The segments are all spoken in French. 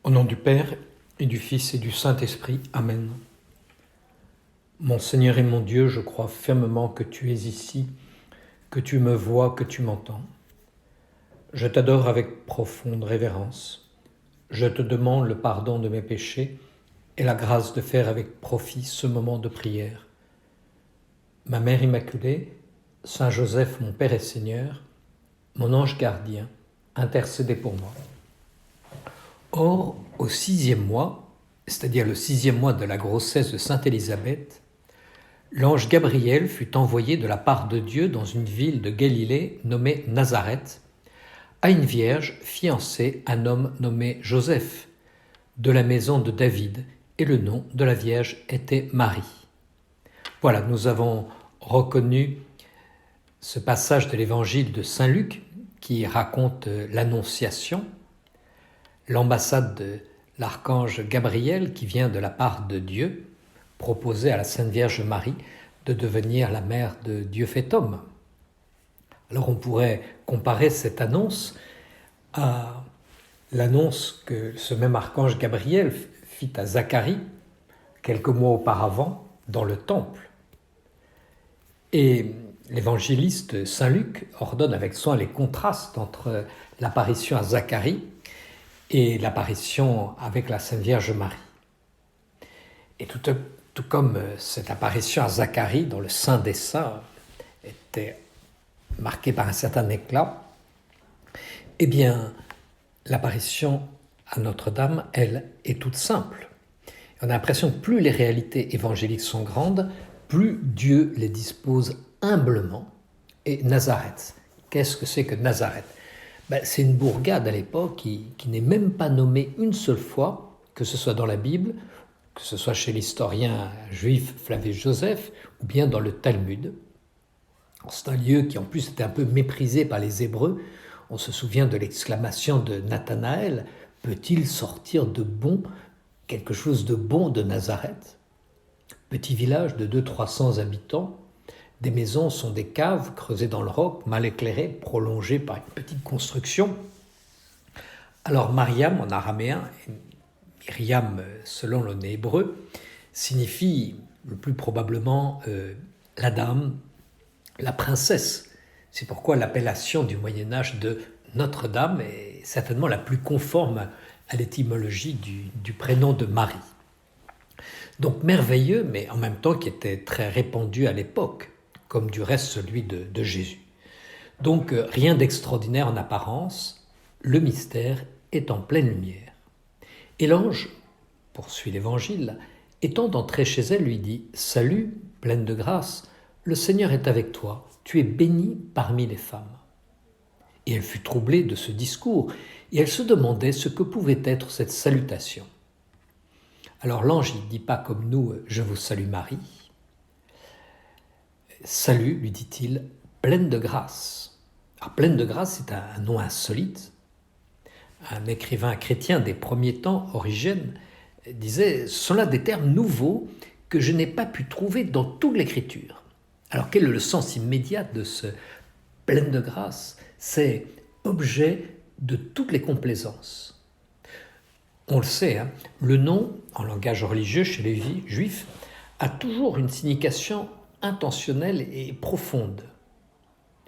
Au nom du Père, et du Fils, et du Saint-Esprit. Amen. Mon Seigneur et mon Dieu, je crois fermement que tu es ici, que tu me vois, que tu m'entends. Je t'adore avec profonde révérence. Je te demande le pardon de mes péchés et la grâce de faire avec profit ce moment de prière. Ma Mère Immaculée, Saint Joseph, mon Père et Seigneur, mon ange gardien, intercédez pour moi. Or, au 6e mois, c'est-à-dire le 6e mois de la grossesse de Sainte Élisabeth, l'ange Gabriel fut envoyé de la part de Dieu dans une ville de Galilée nommée Nazareth, à une vierge fiancée à un homme nommé Joseph, de la maison de David, et le nom de la vierge était Marie. Voilà, nous avons reconnu ce passage de l'évangile de Saint Luc qui raconte l'Annonciation, l'ambassade de l'archange Gabriel qui vient de la part de Dieu, proposer à la Sainte Vierge Marie de devenir la mère de Dieu fait homme. Alors on pourrait comparer cette annonce à l'annonce que ce même archange Gabriel fit à Zacharie quelques mois auparavant dans le temple. Et l'évangéliste Saint Luc ordonne avec soin les contrastes entre l'apparition à Zacharie et l'apparition avec la Sainte Vierge Marie. Et tout comme cette apparition à Zacharie, dont le Saint des Saints était marqué par un certain éclat, eh bien, l'apparition à Notre-Dame, elle, est toute simple. On a l'impression que plus les réalités évangéliques sont grandes, plus Dieu les dispose humblement. Et Nazareth, qu'est-ce que c'est que Nazareth ? C'est une bourgade à l'époque qui n'est même pas nommée une seule fois, que ce soit dans la Bible, que ce soit chez l'historien juif Flavius Joseph, ou bien dans le Talmud. C'est un lieu qui en plus était un peu méprisé par les Hébreux. On se souvient de l'exclamation de Nathanaël, « Peut-il sortir de bon, quelque chose de bon de Nazareth ?» Petit village de 200-300 habitants, des maisons sont des caves creusées dans le roc, mal éclairées, prolongées par une petite construction. Alors Mariam en araméen, et Myriam selon le nez hébreu, signifie le plus probablement la dame, la princesse. C'est pourquoi l'appellation du Moyen-Âge de Notre-Dame est certainement la plus conforme à l'étymologie du prénom de Marie. Donc merveilleux, mais en même temps qui était très répandu à l'époque, comme du reste celui de Jésus. Donc rien d'extraordinaire en apparence, le mystère est en pleine lumière. Et l'ange, poursuit l'Évangile, étant entré chez elle, lui dit « Salut, pleine de grâce, le Seigneur est avec toi, tu es bénie parmi les femmes. » Et elle fut troublée de ce discours, et elle se demandait ce que pouvait être cette salutation. Alors l'ange ne dit pas comme nous « Je vous salue Marie ». « Salut », lui dit-il, « pleine de grâce ». Alors pleine de grâce, c'est un nom insolite. Un écrivain chrétien des premiers temps, Origène, disait « Ce sont là des termes nouveaux que je n'ai pas pu trouver dans toute l'Écriture ». Alors quel est le sens immédiat de ce « pleine de grâce » ? C'est objet de toutes les complaisances. On le sait, le nom, en langage religieux chez les Juifs, a toujours une signification intentionnelle et profonde.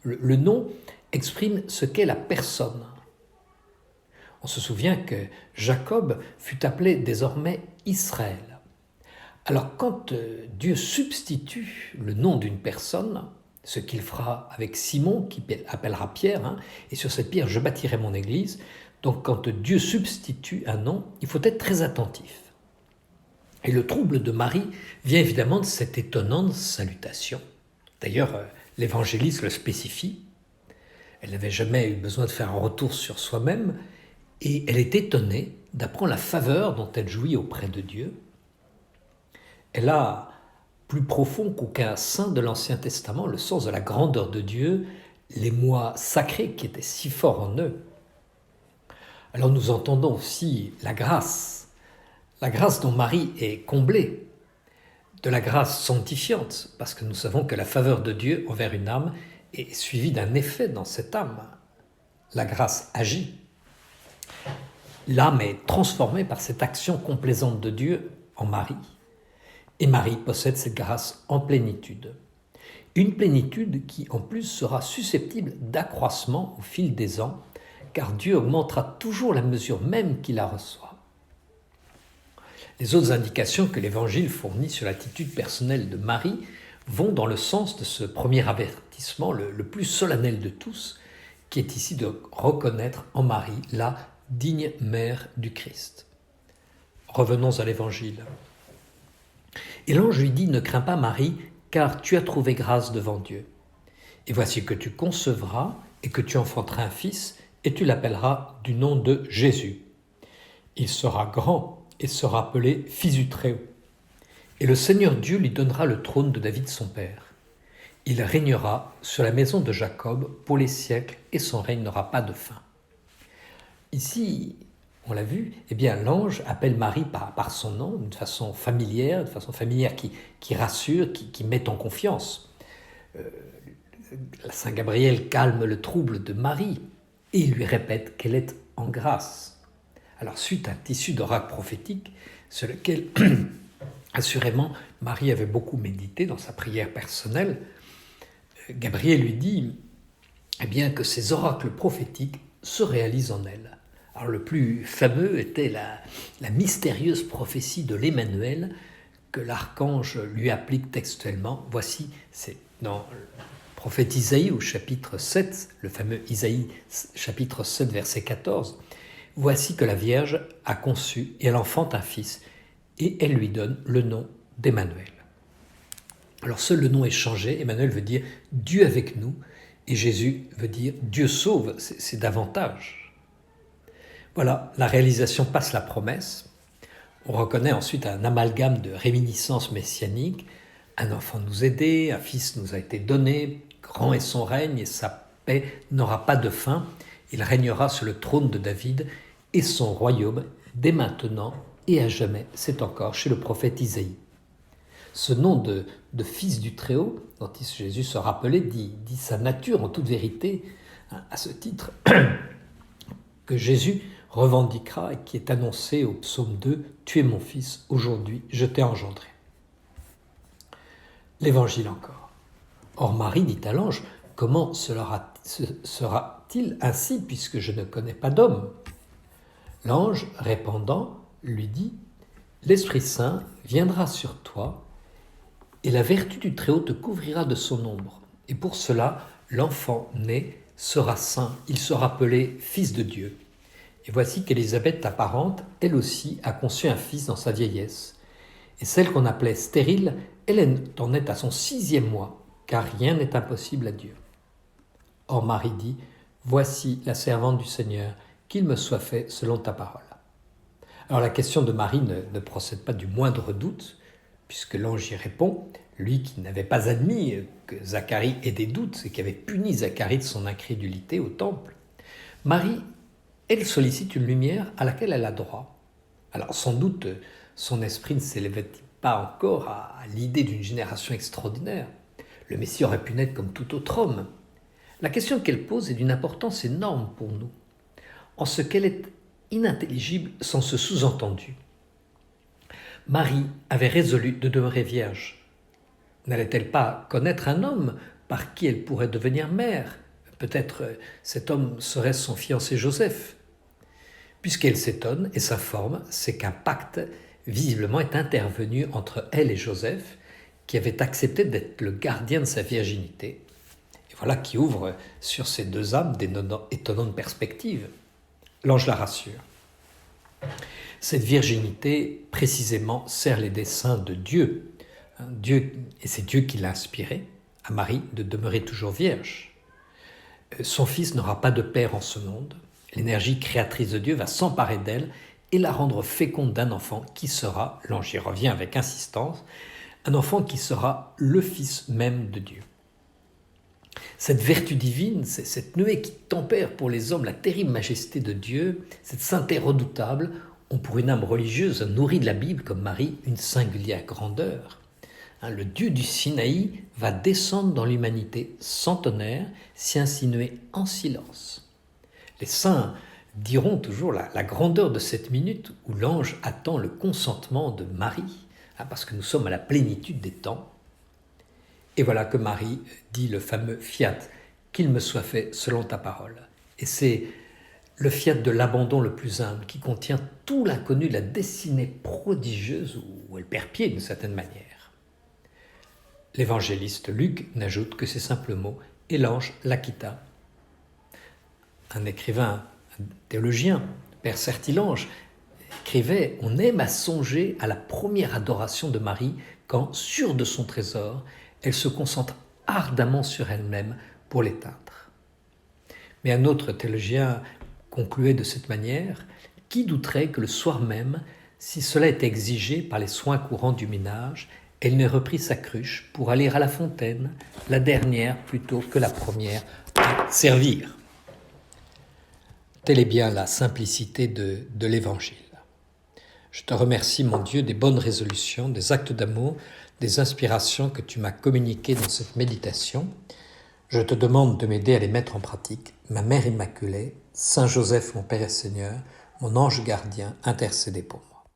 Le nom exprime ce qu'est la personne. On se souvient que Jacob fut appelé désormais Israël. Alors quand Dieu substitue le nom d'une personne, ce qu'il fera avec Simon, qui appellera Pierre, et sur cette pierre je bâtirai mon église, donc quand Dieu substitue un nom, il faut être très attentif. Et le trouble de Marie vient évidemment de cette étonnante salutation. D'ailleurs, l'évangéliste le spécifie. Elle n'avait jamais eu besoin de faire un retour sur soi-même, et elle est étonnée d'apprendre la faveur dont elle jouit auprès de Dieu. Elle a, plus profond qu'aucun saint de l'Ancien Testament, le sens de la grandeur de Dieu, les mots sacrés qui étaient si forts en eux. Alors nous entendons aussi la grâce dont Marie est comblée, de la grâce sanctifiante, parce que nous savons que la faveur de Dieu envers une âme est suivie d'un effet dans cette âme. La grâce agit. L'âme est transformée par cette action complaisante de Dieu en Marie. Et Marie possède cette grâce en plénitude. Une plénitude qui, en plus, sera susceptible d'accroissement au fil des ans, car Dieu augmentera toujours la mesure même qu'il la reçoit. Les autres indications que l'Évangile fournit sur l'attitude personnelle de Marie vont dans le sens de ce premier avertissement, le plus solennel de tous, qui est ici de reconnaître en Marie la digne mère du Christ. Revenons à l'Évangile. Et l'ange lui dit « Ne crains pas Marie, car tu as trouvé grâce devant Dieu. Et voici que tu concevras et que tu enfanteras un fils, et tu l'appelleras du nom de Jésus. Il sera grand et sera appelé Fils du Très-Haut. Et le Seigneur Dieu lui donnera le trône de David son père. Il régnera sur la maison de Jacob pour les siècles, et son règne n'aura pas de fin. » Ici, on l'a vu, l'ange appelle Marie par son nom, d'une façon familière, qui rassure, qui met en confiance. Saint Gabriel calme le trouble de Marie et il lui répète qu'elle est en grâce. Alors, suite à un tissu d'oracles prophétiques sur lequel, assurément, Marie avait beaucoup médité dans sa prière personnelle, Gabriel lui dit que ces oracles prophétiques se réalisent en elle. Alors, le plus fameux était la mystérieuse prophétie de l'Emmanuel que l'archange lui applique textuellement. Voici, c'est dans le prophète Isaïe au chapitre 7, le fameux Isaïe chapitre 7 verset 14. Voici que la Vierge a conçu et elle enfante un fils et elle lui donne le nom d'Emmanuel. Alors seul le nom est changé, Emmanuel veut dire Dieu avec nous et Jésus veut dire Dieu sauve, c'est davantage. Voilà, la réalisation passe la promesse. On reconnaît ensuite un amalgame de réminiscences messianiques. Un enfant nous aidait, un fils nous a été donné, grand est son règne et sa paix n'aura pas de fin. Il régnera sur le trône de David et son royaume dès maintenant et à jamais. C'est encore chez le prophète Isaïe. Ce nom de fils du Très-Haut, dont Jésus se rappelait, dit sa nature en toute vérité, à ce titre que Jésus revendiquera et qui est annoncé au psaume 2, « Tu es mon fils, aujourd'hui je t'ai engendré ». L'Évangile encore. Or Marie dit à l'ange, « Comment sera-t-il ainsi puisque je ne connais pas d'homme ?» L'ange, répondant, lui dit, « L'Esprit Saint viendra sur toi et la vertu du Très-Haut te couvrira de son ombre. Et pour cela, l'enfant né sera saint, il sera appelé Fils de Dieu. Et voici qu'Élisabeth, ta parente, elle aussi, a conçu un fils dans sa vieillesse. Et celle qu'on appelait stérile, elle en est à son 6e mois, car rien n'est impossible à Dieu. Or Marie dit, voici la servante du Seigneur, qu'il me soit fait selon ta parole. Alors la question de Marie ne procède pas du moindre doute, puisque l'ange y répond, lui qui n'avait pas admis que Zacharie ait des doutes et qui avait puni Zacharie de son incrédulité au temple. Marie, elle sollicite une lumière à laquelle elle a droit. Alors sans doute, son esprit ne s'élevait-il pas encore à l'idée d'une génération extraordinaire. Le Messie aurait pu naître comme tout autre homme. La question qu'elle pose est d'une importance énorme pour nous, en ce qu'elle est inintelligible sans ce sous-entendu. Marie avait résolu de demeurer vierge. N'allait-elle pas connaître un homme par qui elle pourrait devenir mère ? Peut-être cet homme serait son fiancé Joseph. Puisqu'elle s'étonne et s'informe, c'est qu'un pacte visiblement est intervenu entre elle et Joseph, qui avait accepté d'être le gardien de sa virginité. Et voilà qui ouvre sur ces deux âmes d'étonnantes perspectives. L'ange la rassure. Cette virginité, précisément, sert les desseins de Dieu. Et c'est Dieu qui l'a inspiré à Marie de demeurer toujours vierge. Son fils n'aura pas de père en ce monde. L'énergie créatrice de Dieu va s'emparer d'elle et la rendre féconde d'un enfant qui sera, l'ange y revient avec insistance, un enfant qui sera le fils même de Dieu. Cette vertu divine, cette nuée qui tempère pour les hommes la terrible majesté de Dieu, cette sainteté redoutable, ont pour une âme religieuse nourrie de la Bible comme Marie une singulière grandeur. Le Dieu du Sinaï va descendre dans l'humanité centenaire, s'y insinuer en silence. Les saints diront toujours la grandeur de cette minute où l'ange attend le consentement de Marie, parce que nous sommes à la plénitude des temps. Et voilà que Marie dit le fameux fiat, qu'il me soit fait selon ta parole. Et c'est le fiat de l'abandon le plus humble qui contient tout l'inconnu, la destinée prodigieuse où elle perd pied d'une certaine manière. L'évangéliste Luc n'ajoute que ces simples mots « et l'ange la quitta ». Un écrivain, un théologien, Père Sertilange, écrivait « On aime à songer à la première adoration de Marie quand, sûre de son trésor, elle se concentre ardemment sur elle-même pour l'éteindre. » Mais un autre théologien concluait de cette manière « Qui douterait que le soir même, si cela est exigé par les soins courants du ménage, elle n'ait repris sa cruche pour aller à la fontaine, la dernière plutôt que la première, à servir. » Telle est bien la simplicité de l'Évangile. Je te remercie, mon Dieu, des bonnes résolutions, des actes d'amour, des inspirations que tu m'as communiquées dans cette méditation. Je te demande de m'aider à les mettre en pratique. Ma Mère Immaculée, Saint Joseph, mon Père et Seigneur, mon ange gardien, intercédez pour moi.